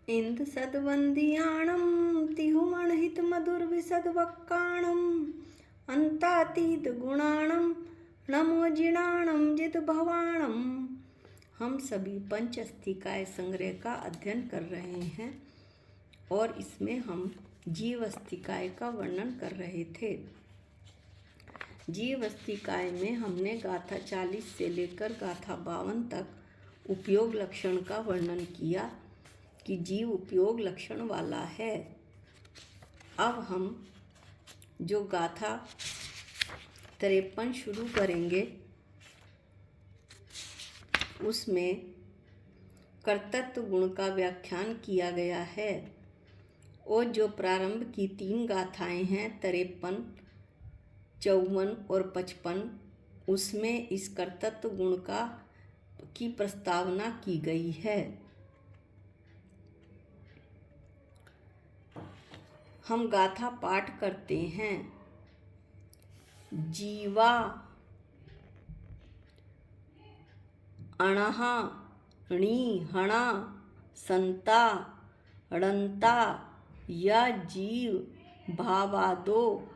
इंद सद्वंदियाणं तिहुमणहित मधुर विसद्वक्काणम् अंतातीत गुणाणं नमो जिणाणं जित भवाणं। हम सभी पंचअस्थिकाय संग्रह का अध्ययन कर रहे हैं और इसमें हम जीव अस्थिकाय का वर्णन कर रहे थे। जीव अस्थिकाय में हमने गाथा 40 से लेकर गाथा 52 तक उपयोग लक्षण का वर्णन किया कि जीव उपयोग लक्षण वाला है। अब हम जो गाथा 53 शुरू करेंगे उसमें कर्तृत्व गुण का व्याख्यान किया गया है और जो प्रारंभ की 3 गाथाएं हैं 53, 54 और 55, उसमें इस कर्तृत्व गुण की प्रस्तावना की गई है। हम गाथा पाठ करते हैं। जीवा अणहा णी हणा संता अड़ंता या जीव भावादो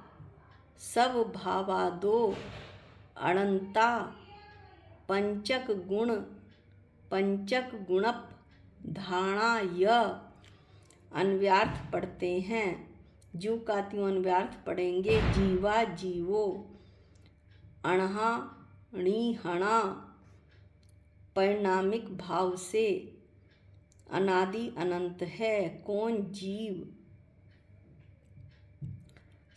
सब भावादो अड़ंता पंचक गुणप धारणा य अन्व्यार्थ पढ़ते हैं। जू का त्यों अन्व्यार्थ पढ़ेंगे। जीवा जीवो, अणहा णी हणा परिणामिक भाव से अनादि अनंत है कौन जीव।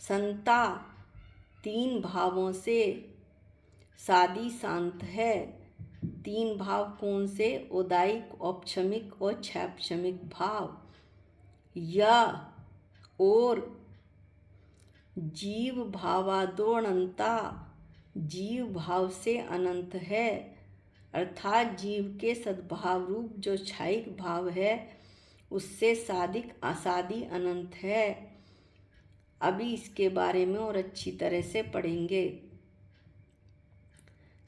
संता 3 भावों से सादी शांत है। 3 भाव कौन से? उदायिक, औपशमिक और क्षैपशमिक भाव। या और जीव भावादो अनंता जीव भाव से अनंत है, अर्थात जीव के सद्भाव रूप जो क्षायिक भाव है उससे सादिक असादी अनंत है। अभी इसके बारे में और अच्छी तरह से पढ़ेंगे।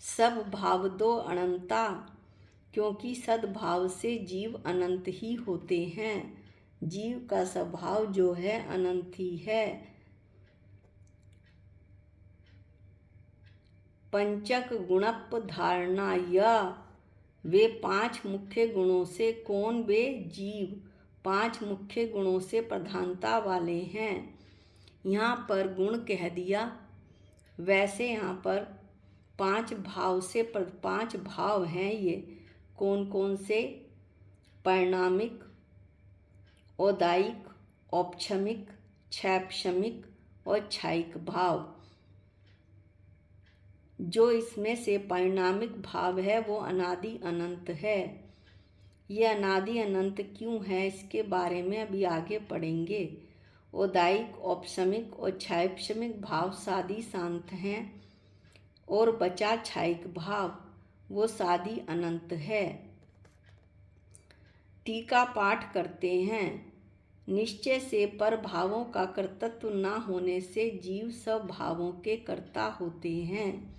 सब भाव दो अनंता, क्योंकि सद्भाव से जीव अनंत ही होते हैं। जीव का स्वभाव जो है अनंत ही है। पंचक गुणप धारणा या वे 5 मुख्य गुणों से कौन? वे जीव 5 मुख्य गुणों से प्रधानता वाले हैं। यहाँ पर गुण कह दिया, वैसे यहाँ पर 5 भाव से 5 भाव हैं। ये कौन कौन से? परिणामिक, औदायिक, औपशमिक, क्षैपशमिक और क्षायिक भाव। जो इसमें से परिणामिक भाव है वो अनादि अनंत है। ये अनादि अनंत क्यों है इसके बारे में अभी आगे पढ़ेंगे। औदायिक, औपशमिक और क्षैपशमिक भाव सादी शांत हैं और बचा क्षायिक भाव वो सादी अनंत है। टीका पाठ करते हैं। निश्चय से पर भावों का कर्तृत्व न होने से जीव सब भावों के कर्ता होते हैं।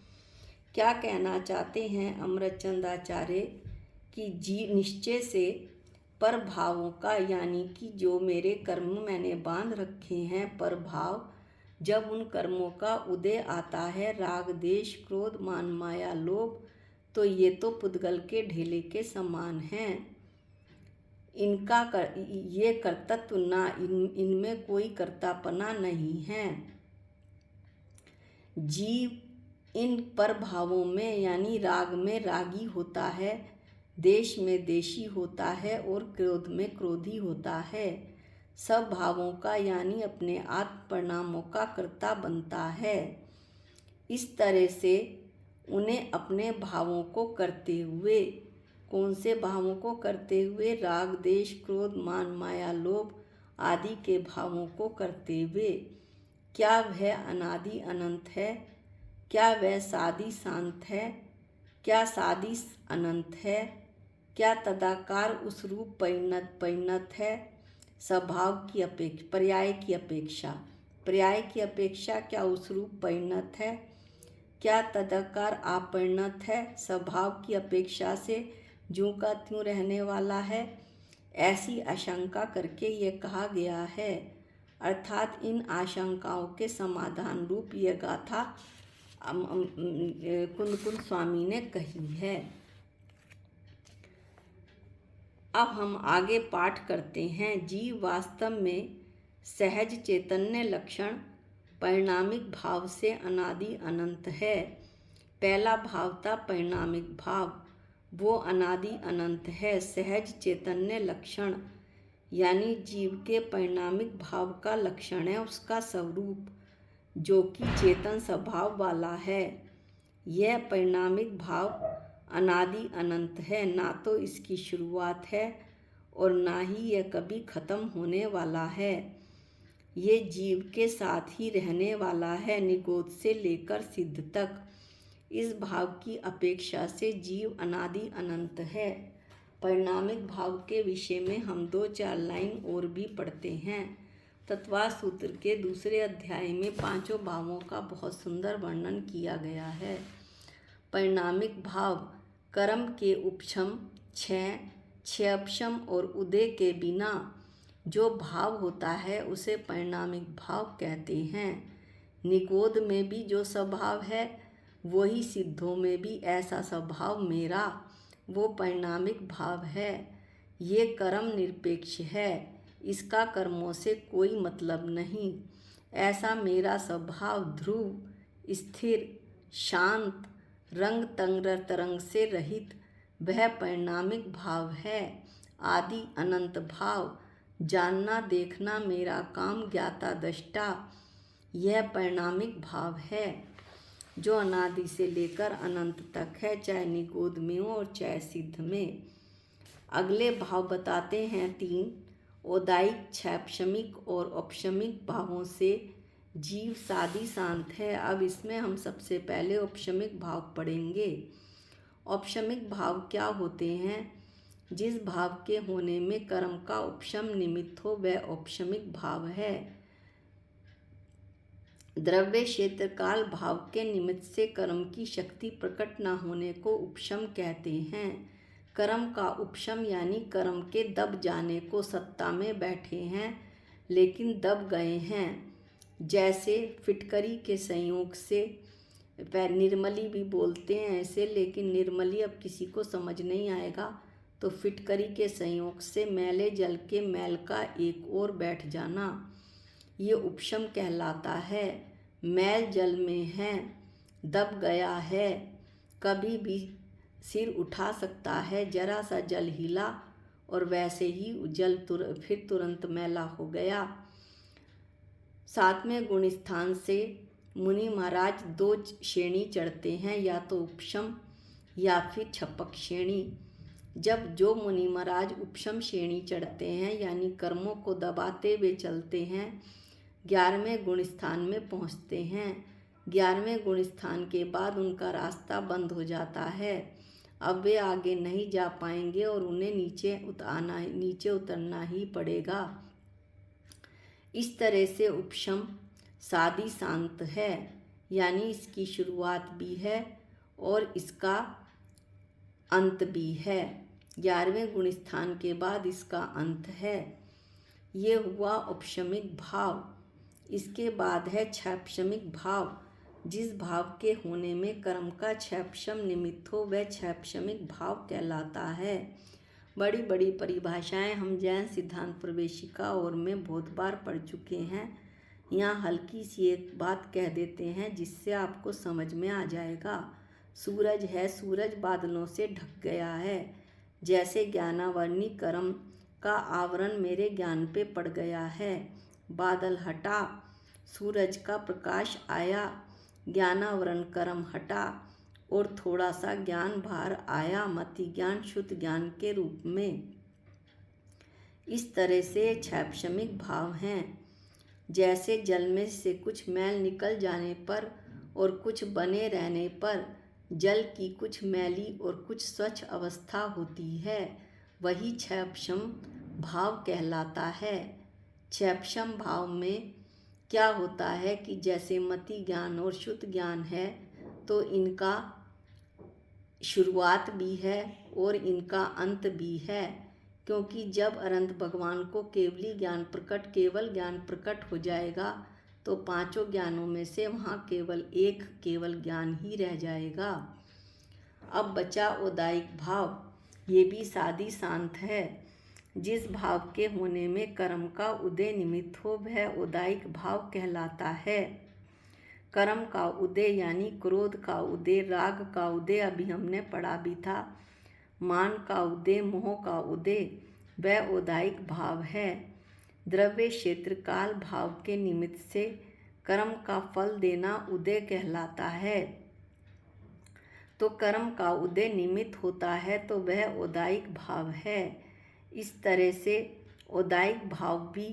क्या कहना चाहते हैं अमृतचंद आचार्य कि जीव निश्चय से पर भावों का, यानी कि जो मेरे कर्म मैंने बांध रखे हैं पर भाव, जब उन कर्मों का उदय आता है राग देश क्रोध मान माया लोभ, तो ये तो पुद्गल के ढेले के समान हैं। ये कर्तृत्व ना, इनमें कोई कर्तापना नहीं है। जीव इन पर भावों में यानी राग में रागी होता है, देश में देशी होता है और क्रोध में क्रोधी होता है। सब भावों का यानी अपने आत्म परिणामों का कर्ता बनता है। इस तरह से उन्हें अपने भावों को करते हुए, कौन से भावों को करते हुए? राग देश क्रोध मान माया लोभ आदि के भावों को करते हुए। क्या वह अनादि अनंत है? क्या वह सादी शांत है? क्या सादी अनंत है? क्या तदाकार उस रूप परिणत है? स्वभाव की अपेक्षा, पर्याय की अपेक्षा क्या उस रूप परिणत है? क्या तदाकार अपरिणत है? स्वभाव की अपेक्षा से ज्यों का त्यों रहने वाला है। ऐसी आशंका करके ये कहा गया है। अर्थात इन आशंकाओं के समाधान रूप ये गाथा कुंद कुंद स्वामी ने कही है। अब हम आगे पाठ करते हैं। जीव वास्तव में सहज चैतन्य लक्षण परिणामिक भाव से अनादि अनंत है। पहला भाव था परिणामिक भाव, वो अनादि अनंत है। सहज चैतन्य लक्षण यानी जीव के परिणामिक भाव का लक्षण है उसका स्वरूप, जो कि चेतन स्वभाव वाला है। यह परिणामिक भाव अनादि अनंत है, ना तो इसकी शुरुआत है और ना ही यह कभी खत्म होने वाला है। ये जीव के साथ ही रहने वाला है, निगोद से लेकर सिद्ध तक। इस भाव की अपेक्षा से जीव अनादि अनंत है। परिणामिक भाव के विषय में हम 2-4 लाइन और भी पढ़ते हैं। तत्वा सूत्र के दूसरे अध्याय में 5 भावों का बहुत सुंदर वर्णन किया गया है। परिणामिक भाव कर्म के उपशम, क्षय अपशम और उदय के बिना जो भाव होता है उसे परिणामिक भाव कहते हैं। निगोद में भी जो स्वभाव है वही सिद्धों में भी ऐसा स्वभाव मेरा, वो परिणामिक भाव है। ये कर्म निरपेक्ष है, इसका कर्मों से कोई मतलब नहीं। ऐसा मेरा स्वभाव ध्रुव, स्थिर, शांत, रंग तरंग से रहित वह परिणामिक भाव है। आदि अनंत भाव, जानना देखना मेरा काम ज्ञाता दृष्टा, यह परिणामिक भाव है जो अनादि से लेकर अनंत तक है, चाहे निगोद में हो और चाहे सिद्ध में। अगले भाव बताते हैं 3 औदायिक, क्षैपशमिक और औपशमिक भावों से जीव सादी शांत है। अब इसमें हम सबसे पहले औपशमिक भाव पढ़ेंगे। औपशमिक भाव क्या होते हैं? जिस भाव के होने में कर्म का उपशम निमित्त हो वह औपशमिक भाव है। द्रव्य क्षेत्र काल भाव के निमित्त से कर्म की शक्ति प्रकट न होने को उपशम कहते हैं। कर्म का उपशम यानी कर्म के दब जाने को, सत्ता में बैठे हैं लेकिन दब गए हैं। जैसे फिटकरी के संयोग से, निर्मली भी बोलते हैं ऐसे, लेकिन निर्मली अब किसी को समझ नहीं आएगा, तो फिटकरी के संयोग से मैले जल के मैल का एक ओर बैठ जाना, ये उपशम कहलाता है। मैल जल में है, दब गया है, कभी भी सिर उठा सकता है, जरा सा जल हिला और वैसे ही जल फिर तुरंत मैला हो गया। 7वें गुण स्थान से मुनि महाराज 2 श्रेणी चढ़ते हैं, या तो उपशम या फिर छपक श्रेणी। जब जो मुनि महाराज उपशम श्रेणी चढ़ते हैं यानी कर्मों को दबाते हुए चलते हैं, 11वें गुण स्थान में पहुंचते हैं। 11वें गुण स्थान के बाद उनका रास्ता बंद हो जाता है। अब वे आगे नहीं जा पाएंगे और उन्हें नीचे उतरना ही पड़ेगा। इस तरह से उपशम सादी शांत है, यानी इसकी शुरुआत भी है और इसका अंत भी है। 11वें गुण स्थान के बाद इसका अंत है। ये हुआ उपशमिक भाव। इसके बाद है क्षैपशमिक भाव। जिस भाव के होने में कर्म का क्षैपशम निमित्त हो वह क्षैपशमिक भाव कहलाता है। बड़ी बड़ी परिभाषाएं हम जैन सिद्धांत प्रवेशिका और में बहुत बार पढ़ चुके हैं। यहाँ हल्की सी एक बात कह देते हैं जिससे आपको समझ में आ जाएगा। सूरज है, सूरज बादलों से ढक गया है। जैसे ज्ञानावरणी कर्म का आवरण मेरे ज्ञान पे पड़ गया है। बादल हटा, सूरज का प्रकाश आया, ज्ञानावरण कर्म हटा और थोड़ा सा ज्ञान बाहर आया, मति ज्ञान, शुद्ध ज्ञान के रूप में। इस तरह से क्षैपशमिक भाव हैं। जैसे जल में से कुछ मैल निकल जाने पर और कुछ बने रहने पर जल की कुछ मैली और कुछ स्वच्छ अवस्था होती है, वही क्षैपशम भाव कहलाता है। क्षैपशम भाव में क्या होता है कि जैसे मति ज्ञान और शुद्ध ज्ञान है तो इनका शुरुआत भी है और इनका अंत भी है। क्योंकि जब अनंत भगवान को केवल ज्ञान प्रकट हो जाएगा तो पांचों ज्ञानों में से वहाँ केवल ज्ञान ही रह जाएगा। अब बचा औदायिक भाव, ये भी सादी शांत है। जिस भाव के होने में कर्म का उदय निमित्त हो वह औदायिक भाव कहलाता है। कर्म का उदय यानी क्रोध का उदय, राग का उदय अभी हमने पढ़ा भी था, मान का उदय, मोह का उदय, वह औदायिक भाव है। द्रव्य क्षेत्र काल भाव के निमित्त से कर्म का फल देना उदय कहलाता है। तो कर्म का उदय निमित्त होता है तो वह औदायिक भाव है। इस तरह से औदायिक भाव भी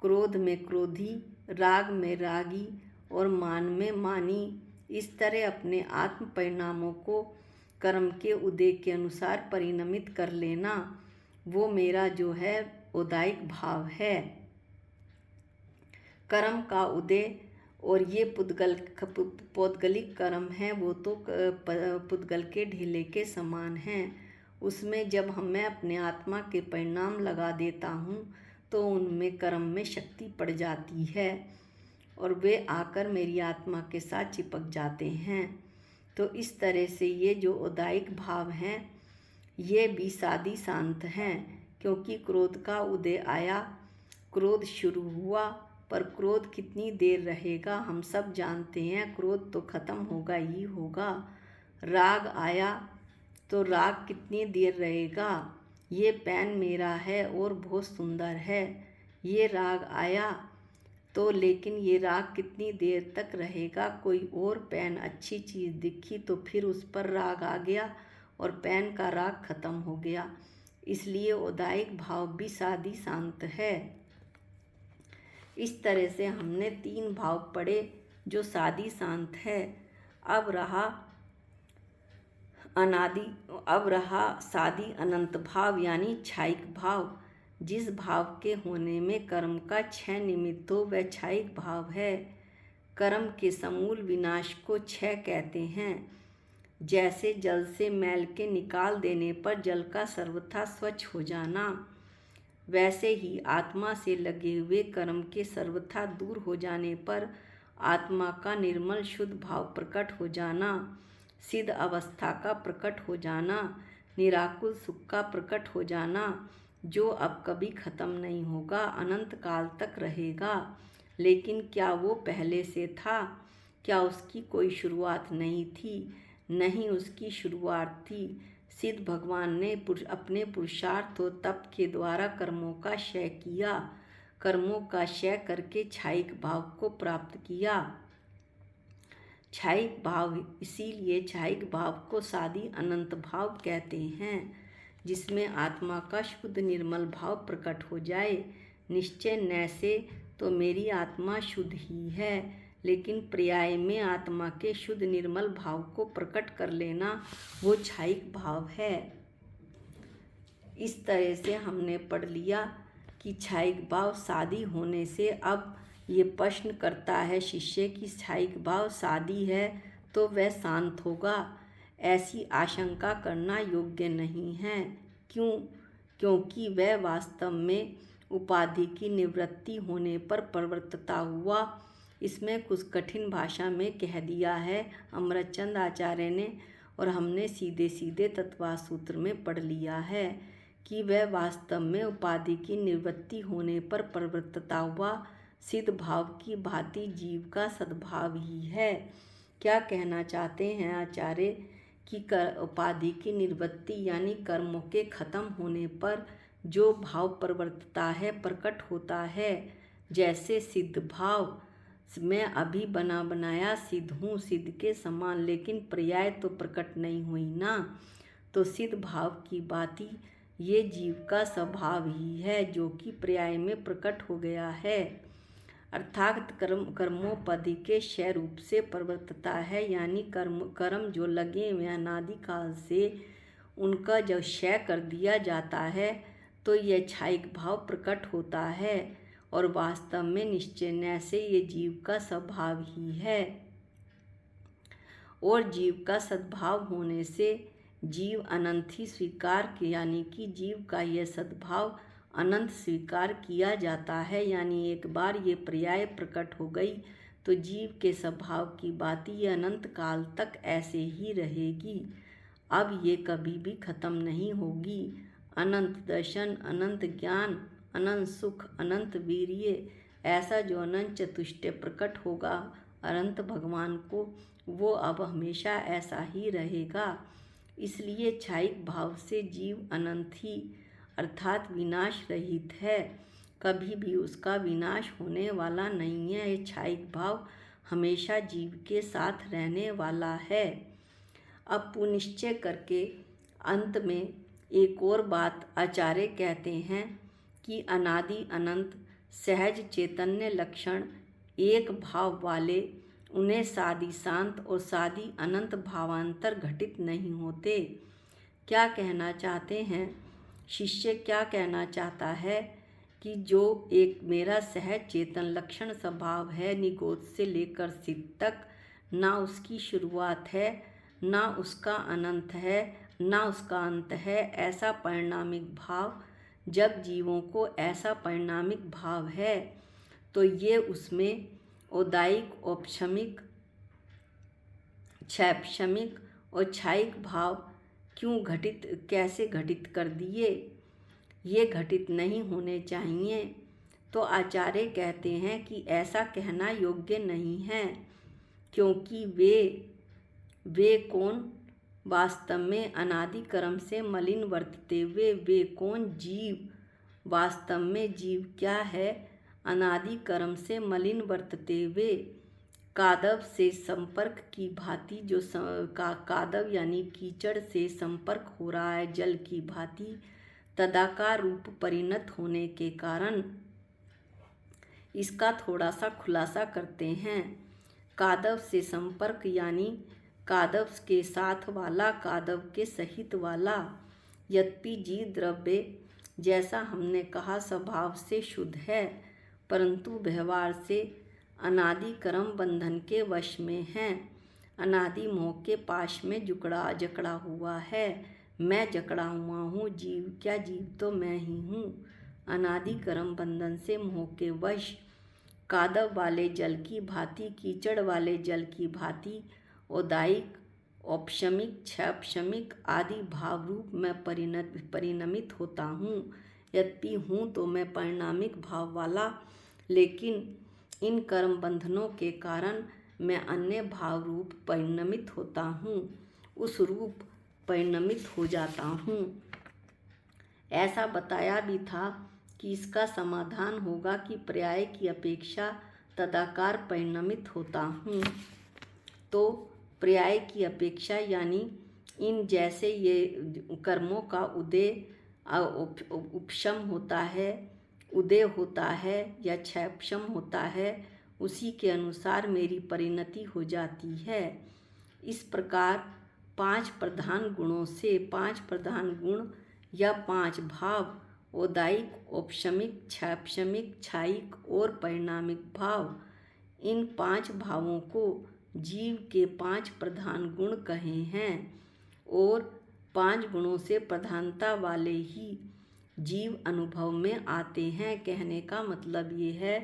क्रोध में क्रोधी, राग में रागी और मान में मानी, इस तरह अपने आत्म परिणामों को कर्म के उदय के अनुसार परिणमित कर लेना, वो मेरा जो है औदायिक भाव है। कर्म का उदय और ये पौद्गलिक कर्म है, वो तो पुद्गल के ढीले के समान हैं। उसमें जब मैं अपने आत्मा के परिणाम लगा देता हूँ तो उनमें कर्म में शक्ति पड़ जाती है और वे आकर मेरी आत्मा के साथ चिपक जाते हैं। तो इस तरह से ये जो औदायिक भाव हैं ये भी सादी शांत हैं, क्योंकि क्रोध का उदय आया, क्रोध शुरू हुआ, पर क्रोध कितनी देर रहेगा हम सब जानते हैं, क्रोध तो ख़त्म होगा ही होगा। राग आया तो राग कितनी देर रहेगा, ये पेन मेरा है और बहुत सुंदर है, ये राग आया तो लेकिन ये राग कितनी देर तक रहेगा। कोई और पेन अच्छी चीज़ दिखी तो फिर उस पर राग आ गया और पेन का राग ख़त्म हो गया। इसलिए औदायिक भाव भी सादी शांत है। इस तरह से हमने 3 भाव पढ़े जो सादी शांत है। अब रहा सादी अनंत भाव यानी क्षयिक भाव। जिस भाव के होने में कर्म का क्षय निमित्त हो वह क्षयिक भाव है। कर्म के समूल विनाश को क्षय कहते हैं। जैसे जल से मैल के निकाल देने पर जल का सर्वथा स्वच्छ हो जाना, वैसे ही आत्मा से लगे हुए कर्म के सर्वथा दूर हो जाने पर आत्मा का निर्मल शुद्ध भाव प्रकट हो जाना, सिद्ध अवस्था का प्रकट हो जाना, निराकुल सुख का प्रकट हो जाना, जो अब कभी ख़त्म नहीं होगा, अनंत काल तक रहेगा। लेकिन क्या वो पहले से था? क्या उसकी कोई शुरुआत नहीं थी? नहीं, उसकी शुरुआत थी। सिद्ध भगवान ने अपने पुरुषार्थ और तप के द्वारा कर्मों का क्षय किया, कर्मों का क्षय करके क्षयिक भाव को प्राप्त किया। क्षयिक भाव, इसीलिए क्षयिक भाव को सादी अनंत भाव कहते हैं, जिसमें आत्मा का शुद्ध निर्मल भाव प्रकट हो जाए। निश्चय न से तो मेरी आत्मा शुद्ध ही है, लेकिन पर्याय में आत्मा के शुद्ध निर्मल भाव को प्रकट कर लेना वो क्षयिक भाव है। इस तरह से हमने पढ़ लिया कि क्षयिक भाव सादी होने से अब ये प्रश्न करता है शिष्य की क्षयिक भाव सादी है तो वह शांत होगा। ऐसी आशंका करना योग्य नहीं है। क्यों? क्योंकि वह वास्तव में उपाधि की निवृत्ति होने पर परिवर्तिता हुआ। इसमें कुछ कठिन भाषा में कह दिया है अमृतचंद आचार्य ने, और हमने सीधे सीधे तत्वार्थ सूत्र में पढ़ लिया है कि वह वास्तव में उपाधि की निवृत्ति होने पर परिवर्तिता हुआ सिद्ध भाव की भांति जीव का सद्भाव ही है। क्या कहना चाहते हैं आचार्य कि उपाधि की निवृत्ति यानी कर्मों के खत्म होने पर जो भाव परिवर्तिता है, प्रकट होता है। जैसे सिद्ध भाव, मैं अभी बना बनाया सिद्ध हूँ, सिद्ध के समान, लेकिन पर्याय तो प्रकट नहीं हुई ना। तो सिद्ध भाव की भांति ये जीव का स्वभाव ही है जो कि पर्याय में प्रकट हो गया है, अर्थात कर्मोपाधि के क्षय रूप से परिवर्तिता है। यानी कर्म जो लगे हुए अनादिकाल से उनका जब क्षय कर दिया जाता है तो यह क्षयिक भाव प्रकट होता है, और वास्तव में निश्चय न से ये जीव का स्वभाव ही है। और जीव का सद्भाव होने से जीव अनंत ही स्वीकार यानी कि जीव का यह सद्भाव अनंत स्वीकार किया जाता है। यानी एक बार ये पर्याय प्रकट हो गई तो जीव के स्वभाव की बात ये अनंत काल तक ऐसे ही रहेगी। अब ये कभी भी खत्म नहीं होगी। अनंत दर्शन, अनंत ज्ञान, अनंत सुख, अनंत वीर्य, ऐसा जो अनंत चतुष्टय प्रकट होगा अनंत भगवान को, वो अब हमेशा ऐसा ही रहेगा। इसलिए क्षयिक भाव से जीव अनंत ही अर्थात विनाश रहित है, कभी भी उसका विनाश होने वाला नहीं है। ये क्षयिक भाव हमेशा जीव के साथ रहने वाला है। अब पुनिश्चय करके अंत में एक और बात आचार्य कहते हैं कि अनादि अनंत सहज चैतन्य लक्षण एक भाव वाले, उन्हें सादि शांत और सादि अनंत भावांतर घटित नहीं होते। क्या कहना चाहते हैं शिष्य? क्या कहना चाहता है कि जो एक मेरा सहज चेतन लक्षण स्वभाव है, निगोद से लेकर सिद्ध तक, ना उसकी शुरुआत है, ना उसका अनंत है, ना उसका अंत है, ऐसा परिणामिक भाव, जब जीवों को ऐसा परिणामिक भाव है तो ये उसमें औदायिक, औपशमिक, क्षैपशमिक और क्षयिक भाव कैसे घटित कर दिए? ये घटित नहीं होने चाहिए। तो आचार्य कहते हैं कि ऐसा कहना योग्य नहीं है, क्योंकि वे कौन वास्तव में अनादि कर्म से मलिन वर्तते हुए, वे कौन जीव वास्तव में जीव क्या है? अनादि कर्म से मलिन वर्तते हुए कादव से संपर्क की भांति, जो कादव यानी कीचड़ से संपर्क हो रहा है जल की भांति, तदाकार रूप परिणत होने के कारण इसका थोड़ा सा खुलासा करते हैं। कादव से संपर्क यानी कादव के साथ वाला, कादव के सहित वाला। यद्यपि जीव द्रव्य जैसा हमने कहा स्वभाव से शुद्ध है, परंतु व्यवहार से अनादि कर्म बंधन के वश में है, अनादि मोह के पाश में जकड़ा हुआ है। मैं जकड़ा हुआ हूँ, जीव क्या? जीव तो मैं ही हूँ। अनादि कर्म बंधन से मोह के वश कादव वाले जल की भांति, कीचड़ वाले जल की भांति औदायिक, औपशमिक, क्षैपशमिक आदि भाव रूप में परिणमित होता हूँ। यद्यपि हूँ तो मैं परिणामिक भाव वाला, लेकिन इन कर्म बंधनों के कारण मैं अन्य भाव रूप परिणमित होता हूँ, उस रूप परिणमित हो जाता हूँ। ऐसा बताया भी था कि इसका समाधान होगा कि पर्याय की अपेक्षा तदाकार परिणमित होता हूँ। तो पर्याय की अपेक्षा यानी इन जैसे ये कर्मों का उदय उपशम होता है, उदय होता है या क्षैपशम होता है, उसी के अनुसार मेरी परिणति हो जाती है। इस प्रकार 5 प्रधान गुणों से 5 प्रधान गुण या 5 भाव, औदायिक, औपशमिक, क्षैपशमिक, क्षयिक और परिणामिक भाव, इन 5 भावों को जीव के 5 प्रधान गुण कहे हैं और 5 गुणों से प्रधानता वाले ही जीव अनुभव में आते हैं। कहने का मतलब ये है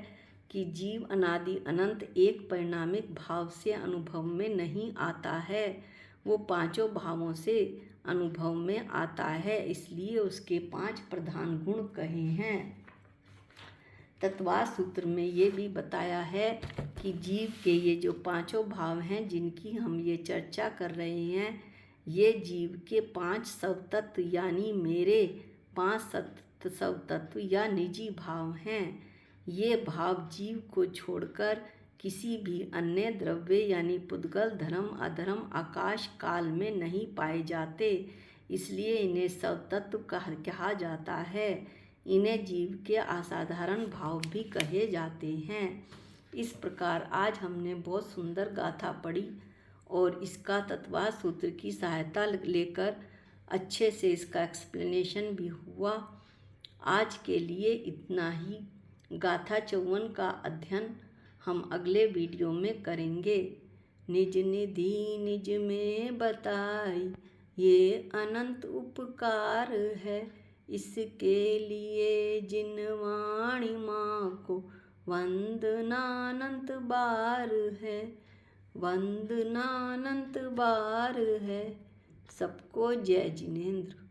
कि जीव अनादि अनंत एक परिणामिक भाव से अनुभव में नहीं आता है, वो 5 भावों से अनुभव में आता है, इसलिए उसके 5 प्रधान गुण कहे हैं। तत्वाद सूत्र में ये भी बताया है कि जीव के ये जो 5 भाव हैं जिनकी हम ये चर्चा कर रहे हैं, ये जीव के 5 स्वतत्व यानी मेरे 5 स्वतत्व या निजी भाव हैं। ये भाव जीव को छोड़कर किसी भी अन्य द्रव्य यानी पुद्गल, धर्म, अधर्म, आकाश, काल में नहीं पाए जाते, इसलिए इन्हें स्वतत्व कहा जाता है। इन्हें जीव के असाधारण भाव भी कहे जाते हैं। इस प्रकार आज हमने बहुत सुंदर गाथा पढ़ी और इसका तत्वाद सूत्र की सहायता लेकर अच्छे से इसका एक्सप्लेनेशन भी हुआ। आज के लिए इतना ही। गाथा 54 का अध्ययन हम अगले वीडियो में करेंगे। निज निधि निज में बताई, ये अनंत उपकार है, इसके लिए जिनवाणी माँ को वंदनानंत बार है, वंदनानंत बार है। सबको जय जिनेंद्र।